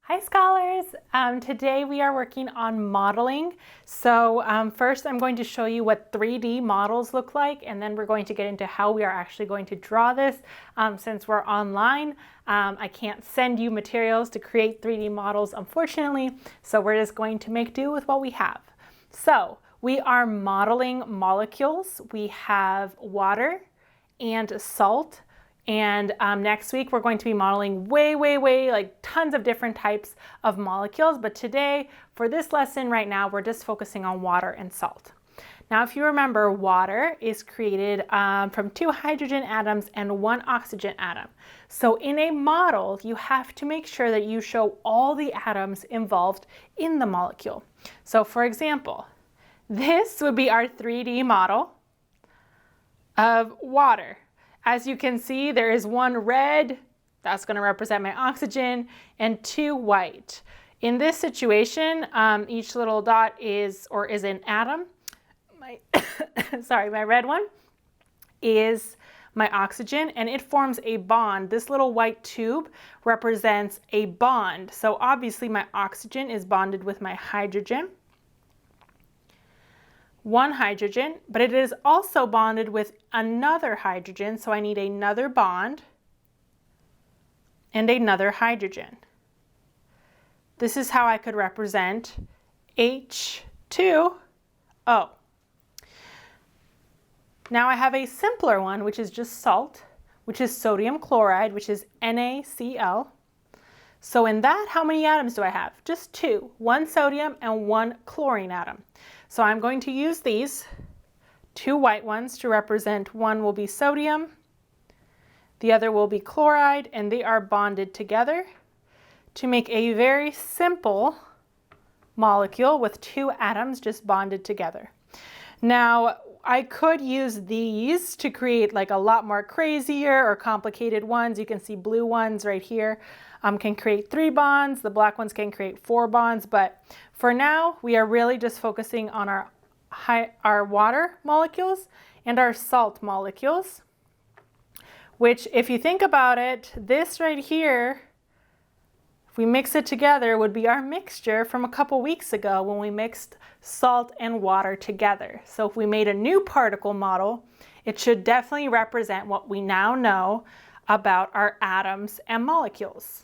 Hi scholars! Today we are working on modeling. So first I'm going to show you what 3D models look like, and then we're going to get into how we are actually going to draw this. Since we're online, I can't send you materials to create 3D models, unfortunately, so we're just going to make do with what we have. So we are modeling molecules. We have water and salt. And next week we're going to be modeling way, like tons of different types of molecules. But today, for this lesson right now, we're just focusing on water and salt. Now, if you remember, water is created from 2 hydrogen atoms and 1 oxygen atom. So in a model, you have to make sure that you show all the atoms involved in the molecule. So for example, this would be our 3D model of water. As you can see, there is 1 red, that's going to represent my oxygen, and 2 white. In this situation, each little dot is an atom. My red one is my oxygen, and it forms a bond. This little white tube represents a bond. So obviously my oxygen is bonded with my hydrogen. 1 hydrogen, but it is also bonded with another hydrogen, so I need another bond and another hydrogen. This is how I could represent H2O. Now I have a simpler one, which is just salt, which is sodium chloride, which is NaCl. So in that, how many atoms do I have? Just 2, 1 sodium and 1 chlorine atom. So I'm going to use these 2 white ones to represent, one will be sodium, the other will be chloride, and they are bonded together to make a very simple molecule with 2 atoms just bonded together. Now, I could use these to create like a lot more crazier or complicated ones. You can see blue ones right here can create 3 bonds. The black ones can create 4 bonds. But for now, we are really just focusing on our water molecules and our salt molecules, which if you think about it, this right here, if we mix it together, would be our mixture from a couple weeks ago when we mixed salt and water together. So if we made a new particle model, it should definitely represent what we now know about our atoms and molecules.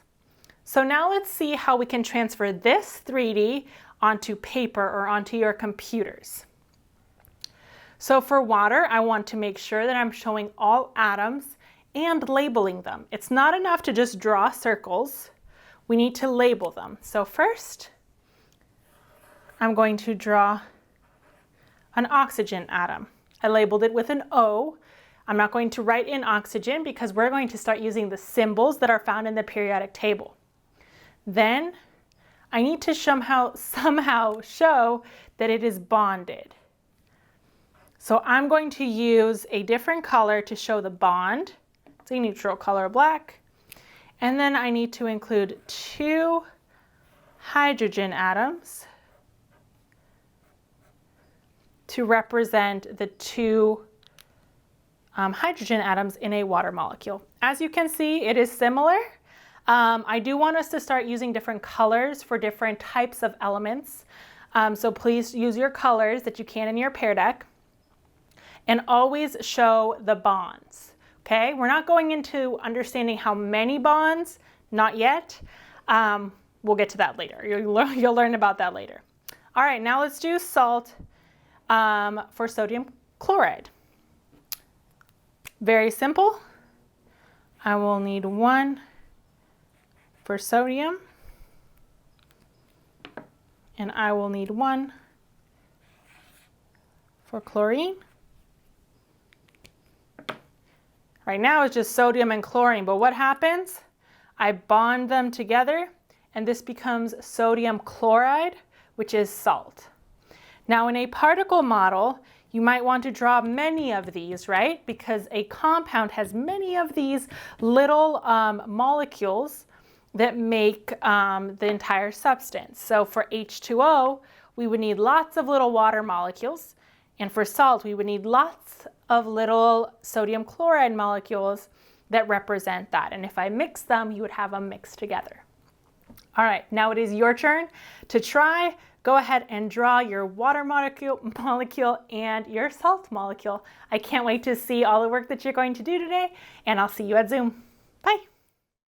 So now let's see how we can transfer this 3D onto paper or onto your computers. So for water, I want to make sure that I'm showing all atoms and labeling them. It's not enough to just draw circles. We need to label them. So first, I'm going to draw an oxygen atom. I labeled it with an O. I'm not going to write in oxygen because we're going to start using the symbols that are found in the periodic table. Then I need to somehow show that it is bonded. So I'm going to use a different color to show the bond. It's a neutral color, black. And then I need to include 2 hydrogen atoms to represent the 2 hydrogen atoms in a water molecule. As you can see, it is similar. I do want us to start using different colors for different types of elements. So please use your colors that you can in your pear deck. And always show the bonds. Okay, we're not going into understanding how many bonds, not yet. We'll get to that later. You'll learn about that later. All right, now let's do salt for sodium chloride. Very simple. I will need 1 for sodium, and I will need 1 for chlorine. Right now it's just sodium and chlorine, but what happens? I bond them together and this becomes sodium chloride, which is salt. Now in a particle model, you might want to draw many of these, right? Because a compound has many of these little molecules that make the entire substance. So for H2O, we would need lots of little water molecules. And for salt, we would need lots of little sodium chloride molecules that represent that. And if I mix them, you would have them mixed together. All right, now it is your turn to try. Go ahead and draw your water molecule and your salt molecule. I can't wait to see all the work that you're going to do today, and I'll see you at Zoom. Bye.